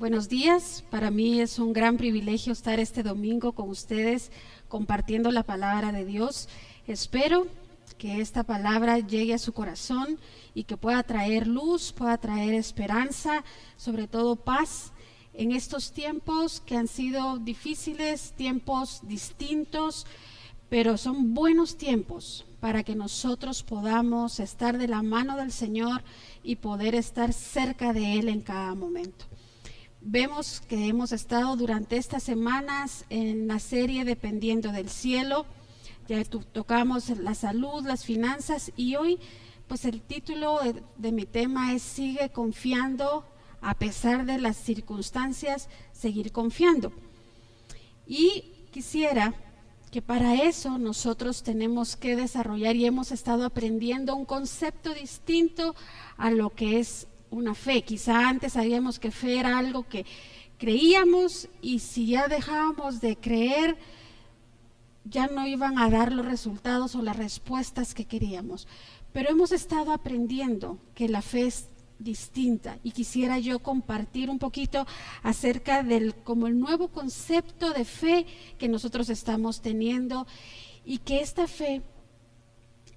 Buenos días, para mí es un gran privilegio estar este domingo con ustedes compartiendo la palabra de Dios. Espero que esta palabra llegue a su corazón y que pueda traer luz, pueda traer esperanza, sobre todo paz en estos tiempos que han sido difíciles, tiempos distintos, pero son buenos tiempos para que nosotros podamos estar de la mano del Señor y poder estar cerca de Él en cada momento. Vemos que hemos estado durante estas semanas en la serie Dependiendo del Cielo. Ya tocamos la salud, las finanzas, y hoy pues el título de mi tema es Sigue confiando a pesar de las circunstancias, seguir confiando. Y quisiera que para eso nosotros tenemos que desarrollar, y hemos estado aprendiendo un concepto distinto a lo que es una fe. Quizá antes sabíamos que fe era algo que creíamos, y si ya dejábamos de creer, ya no iban a dar los resultados o las respuestas que queríamos. Pero hemos estado aprendiendo que la fe es distinta, y quisiera yo compartir un poquito acerca del como el nuevo concepto de fe que nosotros estamos teniendo, y que esta fe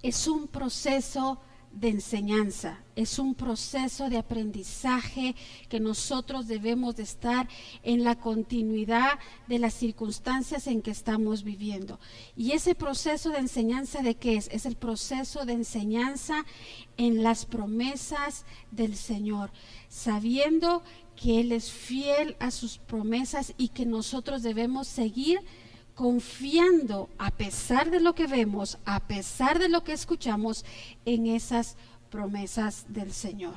es un proceso de enseñanza, es un proceso de aprendizaje que nosotros debemos de estar en la continuidad de las circunstancias en que estamos viviendo. Y ese proceso de enseñanza, ¿de qué es? Es el proceso de enseñanza en las promesas del Señor, sabiendo que Él es fiel a sus promesas y que nosotros debemos seguir confiando a pesar de lo que vemos, a pesar de lo que escuchamos, en esas promesas del Señor.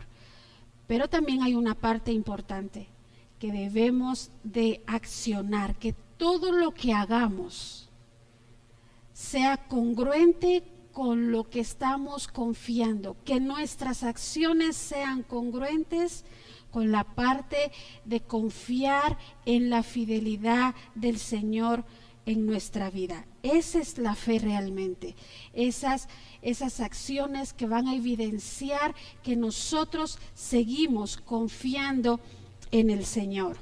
Pero también hay una parte importante que debemos de accionar, que todo lo que hagamos sea congruente con lo que estamos confiando, que nuestras acciones sean congruentes con la parte de confiar en la fidelidad del Señor en nuestra vida. Esa es la fe realmente, esas acciones que van a evidenciar que nosotros seguimos confiando en el Señor.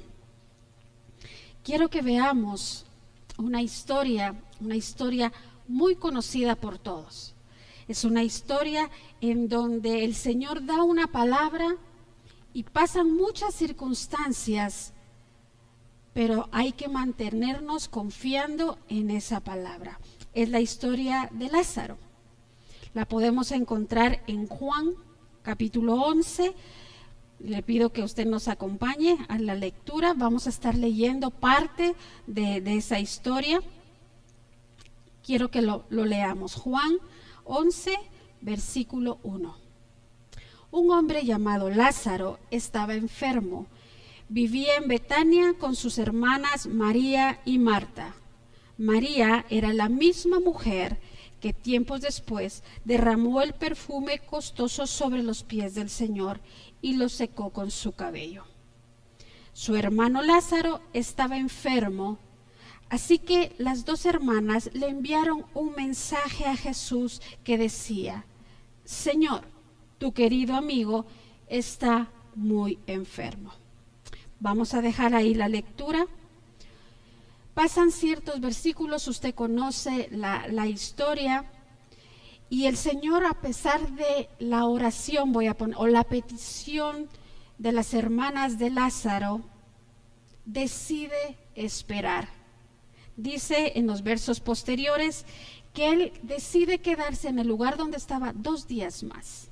Quiero que veamos una historia muy conocida por todos. Es una historia en donde el Señor da una palabra y pasan muchas circunstancias, pero hay que mantenernos confiando en esa palabra. Es la historia de Lázaro. La podemos encontrar en Juan, capítulo 11. Le pido que usted nos acompañe a la lectura. Vamos a estar leyendo parte de esa historia. Quiero que lo leamos. Juan 11, versículo 1. Un hombre llamado Lázaro estaba enfermo. Vivía en Betania con sus hermanas María y Marta. María era la misma mujer que tiempos después derramó el perfume costoso sobre los pies del Señor y lo secó con su cabello. Su hermano Lázaro estaba enfermo, así que las dos hermanas le enviaron un mensaje a Jesús que decía: Señor, tu querido amigo está muy enfermo. Vamos a dejar ahí la lectura. Pasan ciertos versículos, usted conoce la historia, y el Señor, a pesar de la oración, o la petición de las hermanas de Lázaro, decide esperar. Dice en los versos posteriores que Él decide quedarse en el lugar donde estaba 2 días más.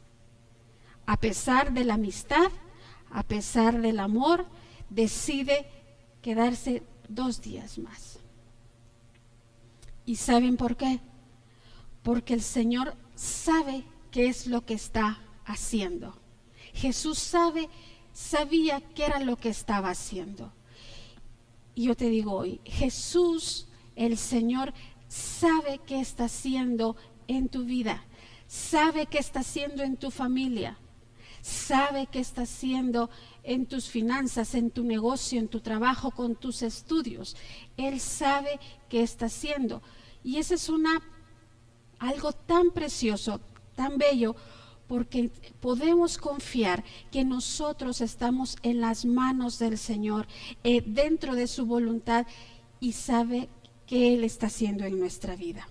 A pesar de la amistad, a pesar del amor, decide quedarse 2 días más. ¿Y saben por qué? Porque el Señor sabe qué es lo que está haciendo. Jesús sabía qué era lo que estaba haciendo. Y yo te digo hoy, Jesús, el Señor, sabe qué está haciendo en tu vida, sabe qué está haciendo en tu familia, sabe qué está haciendo en tus finanzas, en tu negocio, en tu trabajo, con tus estudios. Él sabe qué está haciendo. Y ese es algo tan precioso, tan bello, porque podemos confiar que nosotros estamos en las manos del Señor, dentro de su voluntad, y sabe qué Él está haciendo en nuestra vida.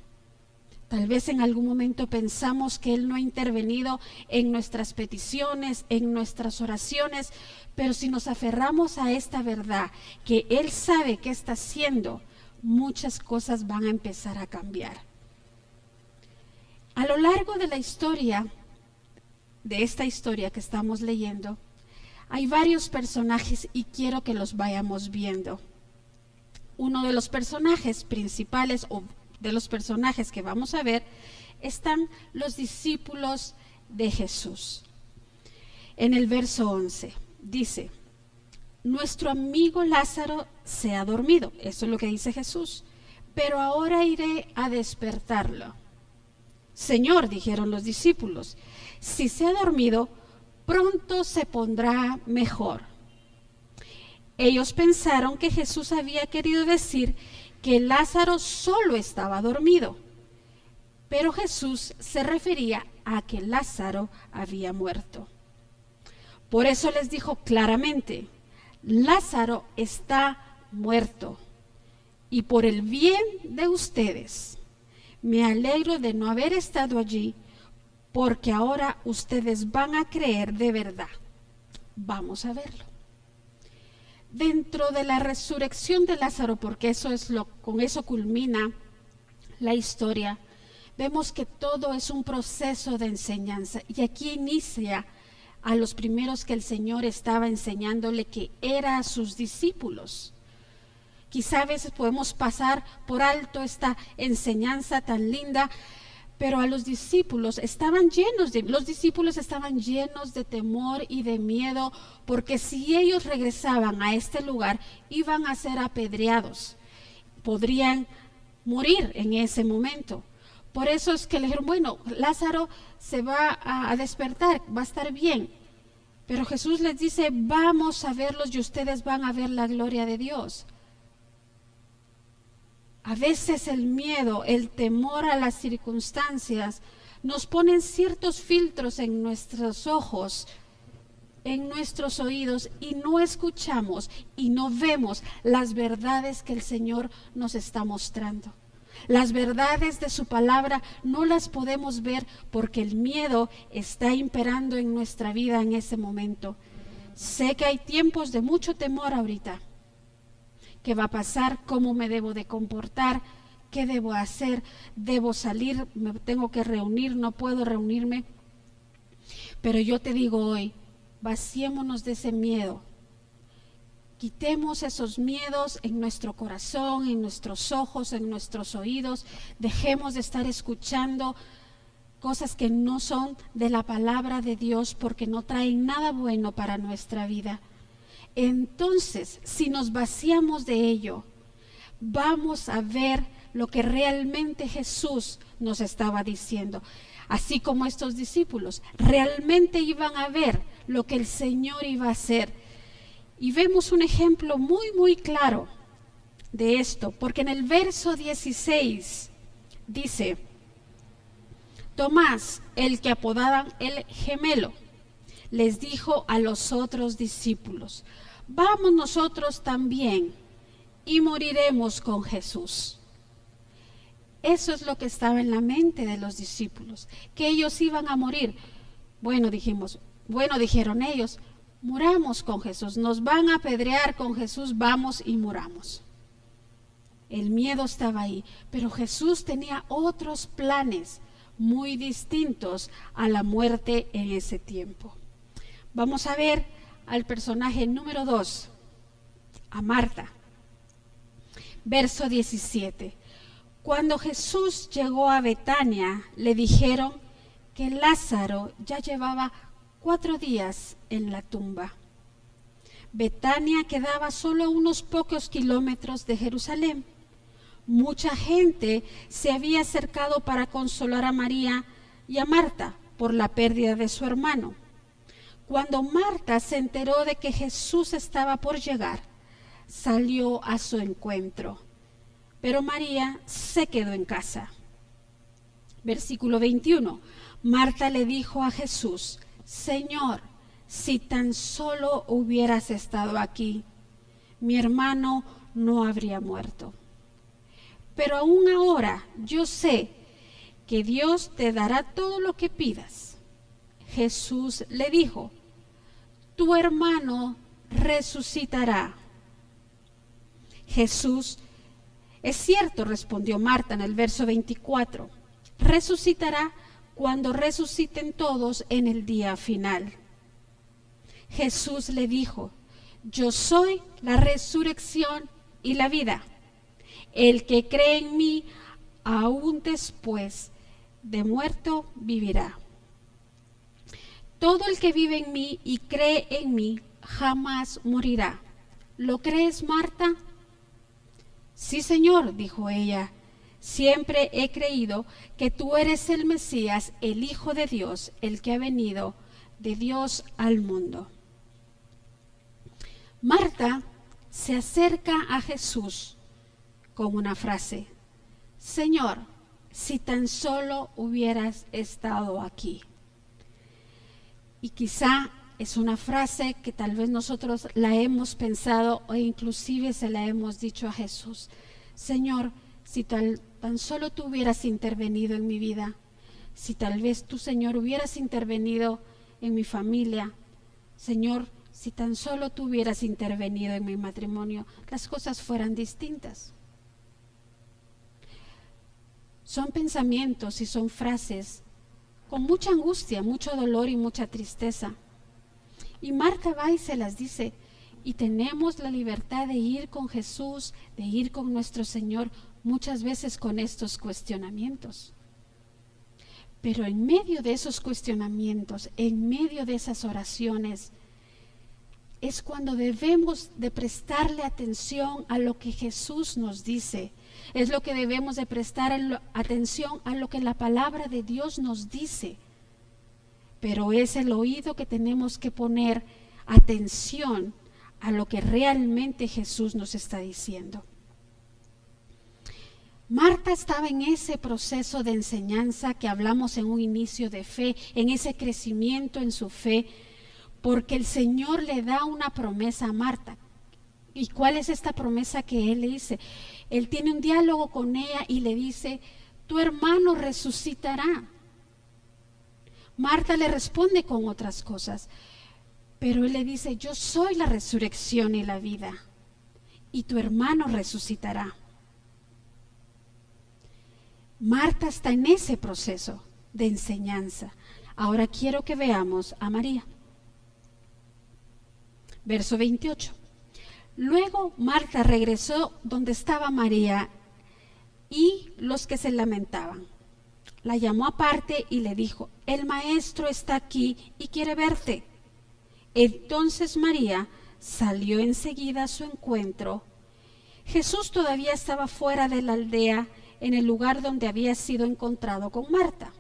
Tal vez en algún momento pensamos que Él no ha intervenido en nuestras peticiones, en nuestras oraciones, pero si nos aferramos a esta verdad, que Él sabe qué está haciendo, muchas cosas van a empezar a cambiar. A lo largo de la historia, de esta historia que estamos leyendo, hay varios personajes y quiero que los vayamos viendo. Uno de los personajes principales, o de los personajes que vamos a ver, están los discípulos de Jesús. En el verso 11 dice: nuestro amigo Lázaro se ha dormido. Eso es lo que dice Jesús. Pero ahora iré a despertarlo. Señor, dijeron los discípulos, si se ha dormido, pronto se pondrá mejor. Ellos pensaron que Jesús había querido decir que Lázaro solo estaba dormido, pero Jesús se refería a que Lázaro había muerto. Por eso les dijo claramente: Lázaro está muerto, y por el bien de ustedes me alegro de no haber estado allí, porque ahora ustedes van a creer de verdad. Vamos a verlo. Dentro de la resurrección de Lázaro, porque con eso culmina la historia, vemos que todo es un proceso de enseñanza, y aquí inicia a los primeros que el Señor estaba enseñándole, que era a sus discípulos. Quizá a veces podemos pasar por alto esta enseñanza tan linda, pero a los discípulos estaban llenos de temor y de miedo, porque si ellos regresaban a este lugar, iban a ser apedreados, podrían morir en ese momento. Por eso es que le dijeron: bueno, Lázaro se va a despertar, va a estar bien. Pero Jesús les dice: vamos a verlos y ustedes van a ver la gloria de Dios. A veces el miedo, el temor a las circunstancias nos ponen ciertos filtros en nuestros ojos, en nuestros oídos, y no escuchamos y no vemos las verdades que el Señor nos está mostrando. Las verdades de su palabra no las podemos ver porque el miedo está imperando en nuestra vida en ese momento. Sé que hay tiempos de mucho temor ahorita. ¿Qué va a pasar? ¿Cómo me debo de comportar? ¿Qué debo hacer? ¿Debo salir? ¿Me tengo que reunir? ¿No puedo reunirme? Pero yo te digo hoy, vaciémonos de ese miedo. Quitemos esos miedos en nuestro corazón, en nuestros ojos, en nuestros oídos. Dejemos de estar escuchando cosas que no son de la palabra de Dios, porque no traen nada bueno para nuestra vida. Entonces, si nos vaciamos de ello, vamos a ver lo que realmente Jesús nos estaba diciendo. Así como estos discípulos realmente iban a ver lo que el Señor iba a hacer. Y vemos un ejemplo muy, muy claro de esto, porque en el verso 16 dice: Tomás, el que apodaban el gemelo, les dijo a los otros discípulos: vamos nosotros también y moriremos con Jesús. Eso es lo que estaba en la mente de los discípulos, que ellos iban a morir. Dijeron ellos: muramos con Jesús, nos van a apedrear con Jesús, vamos y muramos. El miedo estaba ahí, pero Jesús tenía otros planes muy distintos a la muerte en ese tiempo. Vamos a ver al personaje número 2, a Marta. Verso 17. Cuando Jesús llegó a Betania, le dijeron que Lázaro ya llevaba 4 días en la tumba. Betania quedaba solo a unos pocos kilómetros de Jerusalén. Mucha gente se había acercado para consolar a María y a Marta por la pérdida de su hermano. Cuando Marta se enteró de que Jesús estaba por llegar, salió a su encuentro, pero María se quedó en casa. Versículo 21. Marta le dijo a Jesús: Señor, si tan solo hubieras estado aquí, mi hermano no habría muerto. Pero aún ahora yo sé que Dios te dará todo lo que pidas. Jesús le dijo: tu hermano resucitará. Jesús: es cierto, respondió Marta en el verso 24, resucitará cuando resuciten todos en el día final. Jesús le dijo: yo soy la resurrección y la vida. El que cree en mí, aún después de muerto, vivirá. Todo el que vive en mí y cree en mí, jamás morirá. ¿Lo crees, Marta? Sí, Señor, dijo ella. Siempre he creído que tú eres el Mesías, el Hijo de Dios, el que ha venido de Dios al mundo. Marta se acerca a Jesús con una frase: Señor, si tan solo hubieras estado aquí. Y quizá es una frase que tal vez nosotros la hemos pensado o inclusive se la hemos dicho a Jesús: Señor, si tan solo tú hubieras intervenido en mi vida, si tal vez tú, Señor, hubieras intervenido en mi familia, Señor, si tan solo tú hubieras intervenido en mi matrimonio, las cosas fueran distintas. Son pensamientos y son frases con mucha angustia, mucho dolor y mucha tristeza. Y Marta va y se las dice, y tenemos la libertad de ir con Jesús, de ir con nuestro Señor, muchas veces con estos cuestionamientos. Pero en medio de esos cuestionamientos, en medio de esas oraciones, es cuando debemos de prestarle atención a lo que Jesús nos dice. Es lo que debemos de prestar atención a lo que la palabra de Dios nos dice. Pero es el oído que tenemos que poner atención a lo que realmente Jesús nos está diciendo. Marta estaba en ese proceso de enseñanza que hablamos en un inicio de fe, en ese crecimiento en su fe, porque el Señor le da una promesa a Marta. ¿Y cuál es esta promesa que Él le dice? Él tiene un diálogo con ella y le dice: tu hermano resucitará. Marta le responde con otras cosas, pero Él le dice: yo soy la resurrección y la vida, y tu hermano resucitará. Marta está en ese proceso de enseñanza. Ahora quiero que veamos a María. Verso 28. Luego Marta regresó donde estaba María y los que se lamentaban. La llamó aparte y le dijo: el maestro está aquí y quiere verte. Entonces María salió enseguida a su encuentro. Jesús todavía estaba fuera de la aldea, en el lugar donde había sido encontrado con Marta.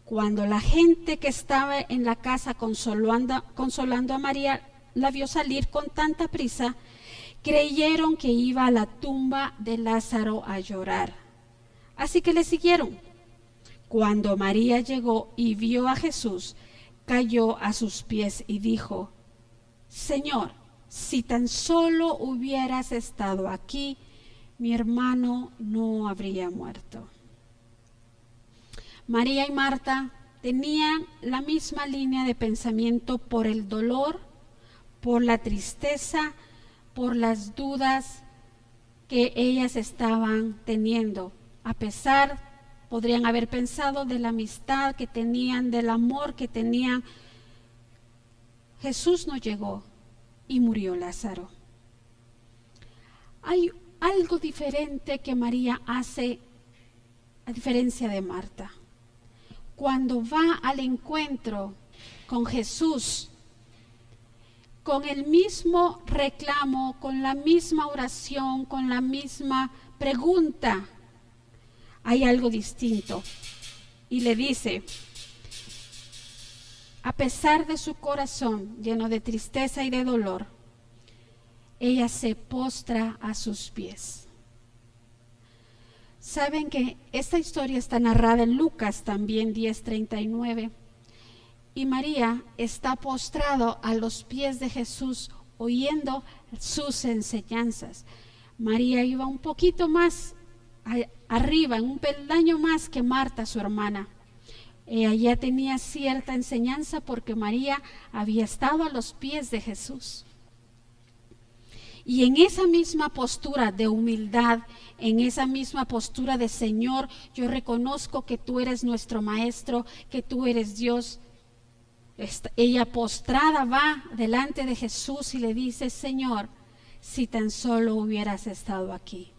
Cuando la gente que estaba en la casa consolando a María la vio salir con tanta prisa, creyeron que iba a la tumba de Lázaro a llorar. Así que le siguieron. Cuando María llegó y vio a Jesús, cayó a sus pies y dijo: Señor, si tan solo hubieras estado aquí, mi hermano no habría muerto. María y Marta tenían la misma línea de pensamiento por el dolor, por la tristeza, por las dudas que ellas estaban teniendo. A pesar, podrían haber pensado, de la amistad que tenían, del amor que tenían. Jesús no llegó y murió Lázaro. Hay algo diferente que María hace a diferencia de Marta. Cuando va al encuentro con Jesús, con el mismo reclamo, con la misma oración, con la misma pregunta, hay algo distinto. Y le dice, a pesar de su corazón lleno de tristeza y de dolor, ella se postra a sus pies. Saben que esta historia está narrada en Lucas también 10:39. Y María está postrado a los pies de Jesús oyendo sus enseñanzas. María iba un poquito más arriba, un peldaño más que Marta, su hermana. Ella ya tenía cierta enseñanza porque María había estado a los pies de Jesús. Y en esa misma postura de humildad, en esa misma postura de Señor, yo reconozco que tú eres nuestro Maestro, que tú eres Dios. Ella postrada va delante de Jesús y le dice: Señor, si tan solo hubieras estado aquí.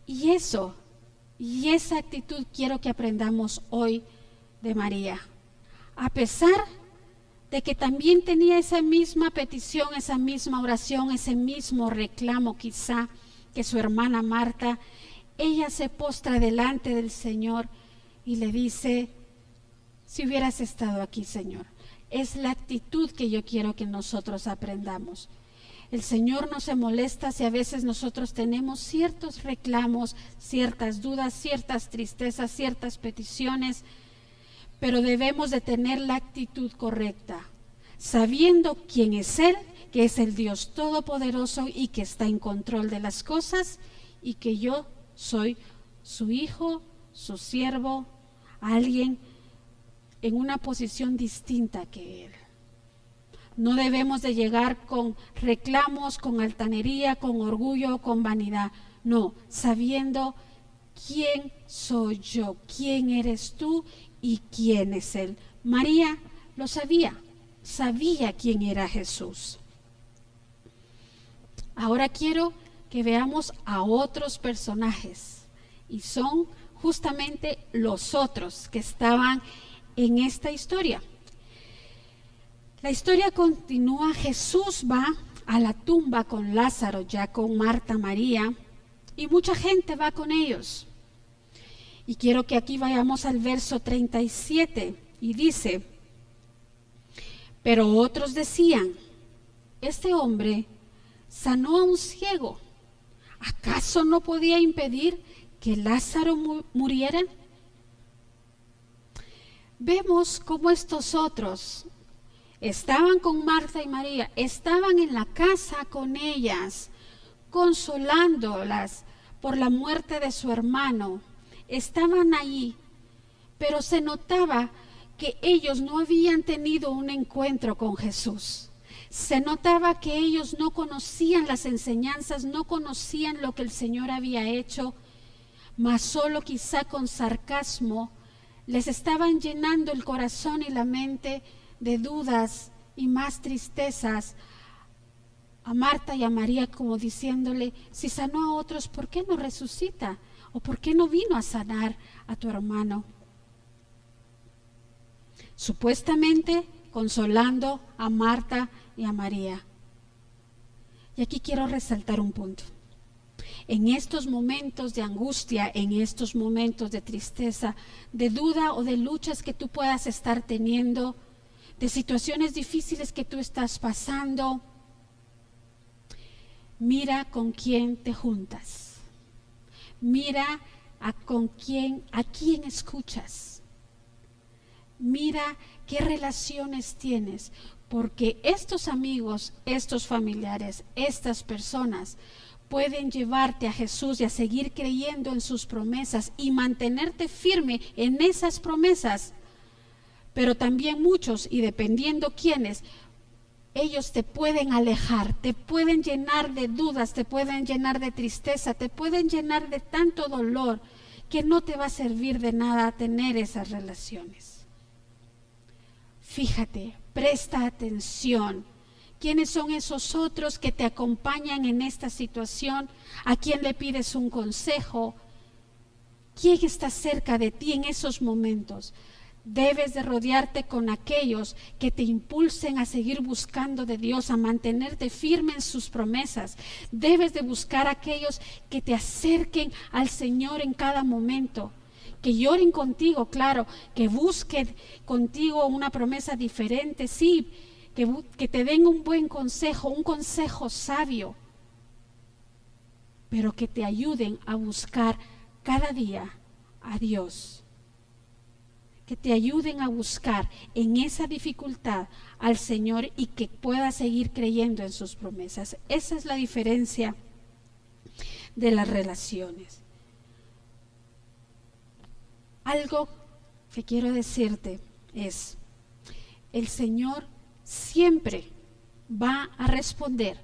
Y esa actitud quiero que aprendamos hoy de María. A pesar de que también tenía esa misma petición, esa misma oración, ese mismo reclamo quizá que su hermana Marta, ella se postra delante del Señor y le dice: si hubieras estado aquí, Señor. Es la actitud que yo quiero que nosotros aprendamos. El Señor no se molesta si a veces nosotros tenemos ciertos reclamos, ciertas dudas, ciertas tristezas, ciertas peticiones, pero debemos de tener la actitud correcta, sabiendo quién es Él, que es el Dios Todopoderoso y que está en control de las cosas, y que yo soy su hijo, su siervo, alguien en una posición distinta que Él. No debemos de llegar con reclamos, con altanería, con orgullo, con vanidad. No, sabiendo quién soy yo, quién eres tú y quién es Él. María lo sabía quién era Jesús. Ahora quiero que veamos a otros personajes, y son justamente los otros que estaban en esta historia. La historia continúa. Jesús va a la tumba con Lázaro, ya con Marta, María, y mucha gente va con ellos. Y quiero que aquí vayamos al verso 37, y dice: pero otros decían: este hombre sanó a un ciego, ¿acaso no podía impedir que Lázaro muriera? Vemos cómo estos otros estaban con Marta y María, estaban en la casa con ellas, consolándolas por la muerte de su hermano. Estaban allí, pero se notaba que ellos no habían tenido un encuentro con Jesús. Se notaba que ellos no conocían las enseñanzas, no conocían lo que el Señor había hecho, mas solo quizá con sarcasmo les estaban llenando el corazón y la mente de dudas y más tristezas a Marta y a María, como diciéndole: si sanó a otros, ¿por qué no resucita? ¿O por qué no vino a sanar a tu hermano? Supuestamente consolando a Marta y a María. Y aquí quiero resaltar un punto. En estos momentos de angustia, en estos momentos de tristeza, de duda o de luchas que tú puedas estar teniendo, de situaciones difíciles que tú estás pasando, mira con quién te juntas. Mira a quién escuchas. Mira qué relaciones tienes, porque estos amigos, estos familiares, estas personas pueden llevarte a Jesús y a seguir creyendo en sus promesas y mantenerte firme en esas promesas. Pero también muchos, y dependiendo quiénes, ellos te pueden alejar, te pueden llenar de dudas, te pueden llenar de tristeza, te pueden llenar de tanto dolor que no te va a servir de nada tener esas relaciones. Fíjate, presta atención. ¿Quiénes son esos otros que te acompañan en esta situación? ¿A quién le pides un consejo? ¿Quién está cerca de ti en esos momentos? Debes de rodearte con aquellos que te impulsen a seguir buscando de Dios, a mantenerte firme en sus promesas. Debes de buscar aquellos que te acerquen al Señor en cada momento, que lloren contigo, claro, que busquen contigo una promesa diferente, sí, que te den un buen consejo, un consejo sabio. pero que te ayuden a buscar cada día a Dios. Que te ayuden a buscar en esa dificultad al Señor y que puedas seguir creyendo en sus promesas. Esa es la diferencia de las relaciones. Algo que quiero decirte es, el Señor siempre va a responder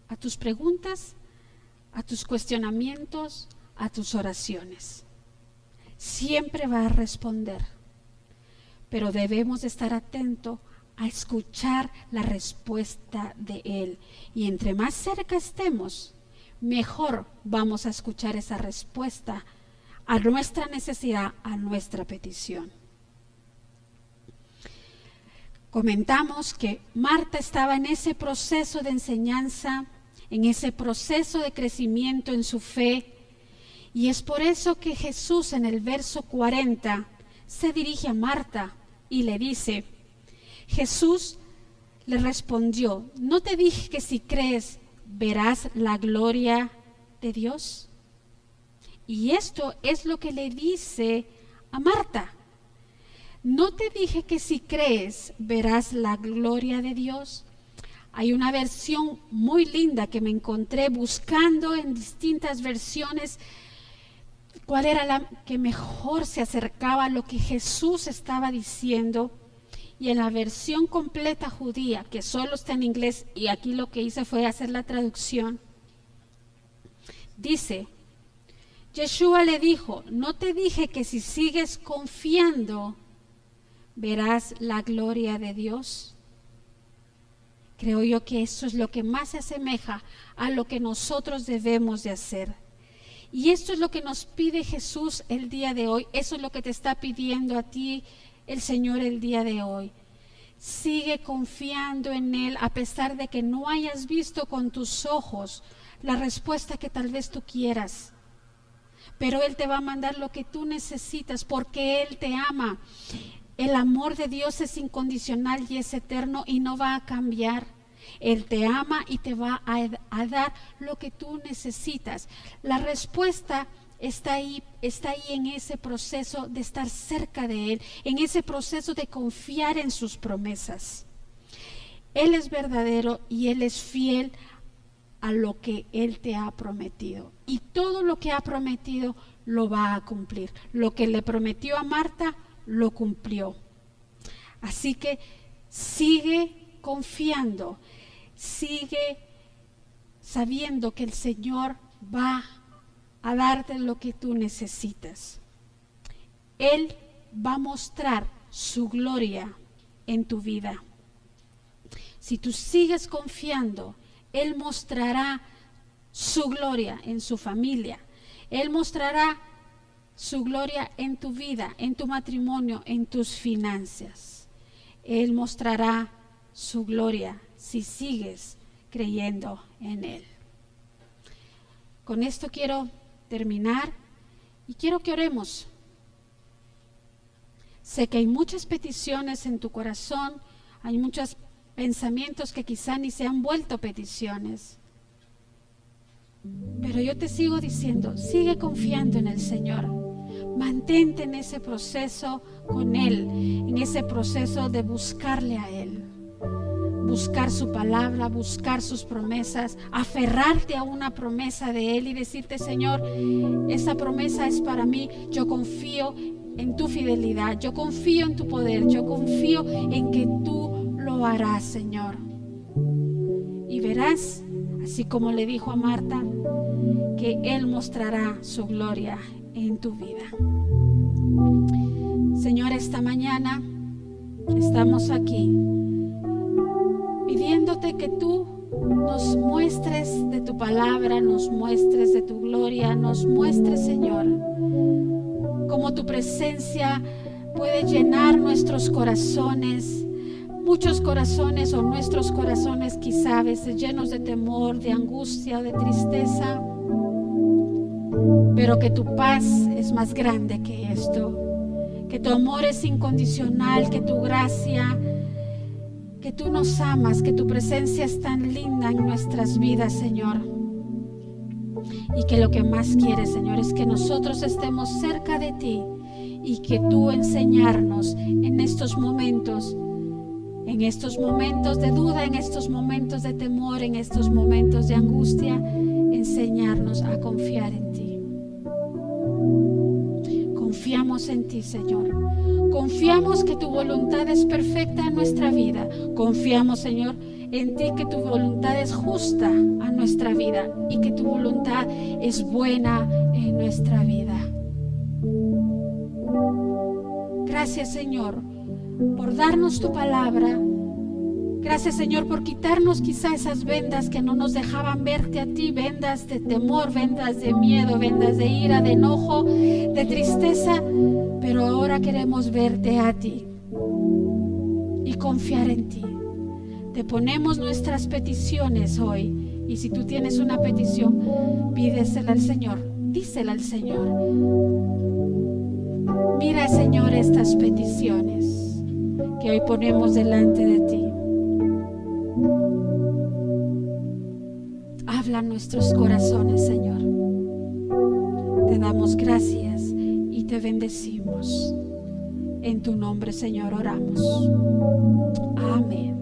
a tus preguntas, a tus cuestionamientos, a tus oraciones. Siempre va a responder. Pero debemos estar atentos a escuchar la respuesta de Él. Y entre más cerca estemos, mejor vamos a escuchar esa respuesta a nuestra necesidad, a nuestra petición. Comentamos que Marta estaba en ese proceso de enseñanza, en ese proceso de crecimiento en su fe, y es por eso que Jesús en el verso 40 se dirige a Marta y le dice, Jesús le respondió, ¿no te dije que si crees verás la gloria de Dios? Y esto es lo que le dice a Marta. ¿No te dije que si crees verás la gloria de Dios? Hay una versión muy linda que me encontré buscando en distintas versiones cuál era la que mejor se acercaba a lo que Jesús estaba diciendo. Y en la versión completa judía, que solo está en inglés, y aquí lo que hice fue hacer la traducción, dice, Yeshua le dijo, ¿no te dije que si sigues confiando verás la gloria de Dios? Creo yo que eso es lo que más se asemeja a lo que nosotros debemos de hacer. Y esto es lo que nos pide Jesús el día de hoy. Eso es lo que te está pidiendo a ti el Señor el día de hoy. Sigue confiando en Él a pesar de que no hayas visto con tus ojos la respuesta que tal vez tú quieras. Pero Él te va a mandar lo que tú necesitas porque Él te ama. El amor de Dios es incondicional y es eterno y no va a cambiar. Él te ama y te va a dar lo que tú necesitas. La respuesta está ahí en ese proceso de estar cerca de Él, en ese proceso de confiar en sus promesas. Él es verdadero y Él es fiel a lo que Él te ha prometido. Y todo lo que ha prometido lo va a cumplir. Lo que le prometió a Marta, lo cumplió. Así que sigue confiando, sigue sabiendo que el Señor va a darte lo que tú necesitas. Él va a mostrar su gloria en tu vida. Si tú sigues confiando, Él mostrará su gloria en su familia. Él mostrará su gloria en tu vida, en tu matrimonio, en tus finanzas. Él mostrará su gloria si sigues creyendo en Él. Con esto quiero terminar y quiero que oremos. Sé que hay muchas peticiones en tu corazón, hay muchos pensamientos que quizá ni se han vuelto peticiones. Pero yo te sigo diciendo, sigue confiando en el Señor. Mantente en ese proceso con Él, en ese proceso de buscarle a Él. Buscar su palabra, buscar sus promesas, aferrarte a una promesa de Él y decirte, Señor, esa promesa es para mí, yo confío en tu fidelidad, yo confío en tu poder, yo confío en que tú lo harás, Señor. Y verás, así como le dijo a Marta, que Él mostrará su gloria en tu vida. Señor, esta mañana estamos aquí pidiéndote que tú nos muestres de tu palabra, nos muestres de tu gloria, nos muestres, Señor, cómo tu presencia puede llenar nuestros corazones, muchos corazones o nuestros corazones quizá a veces llenos de temor, de angustia, de tristeza, pero que tu paz es más grande que esto, que tu amor es incondicional, que tu gracia, que tú nos amas, que tu presencia es tan linda en nuestras vidas, Señor. Y que lo que más quieres, Señor, es que nosotros estemos cerca de ti y que tú enseñarnos en estos momentos de duda, en estos momentos de temor, en estos momentos de angustia, enseñarnos a confiar en ti. Confiamos en ti, Señor. Confiamos que tu voluntad es perfecta en nuestra vida. Confiamos, Señor, en ti, que tu voluntad es justa a nuestra vida y que tu voluntad es buena en nuestra vida. Gracias, Señor, por darnos tu palabra. Gracias, Señor, por quitarnos quizá esas vendas que no nos dejaban verte a ti, vendas de temor, vendas de miedo, vendas de ira, de enojo, de tristeza, pero ahora queremos verte a ti y confiar en ti. Te ponemos nuestras peticiones hoy, y si tú tienes una petición, pídesela al Señor, dísela al Señor. Mira, Señor, estas peticiones que hoy ponemos delante de ti. Habla nuestros corazones, Señor. Te damos gracias y te bendecimos. En tu nombre, Señor, oramos. Amén.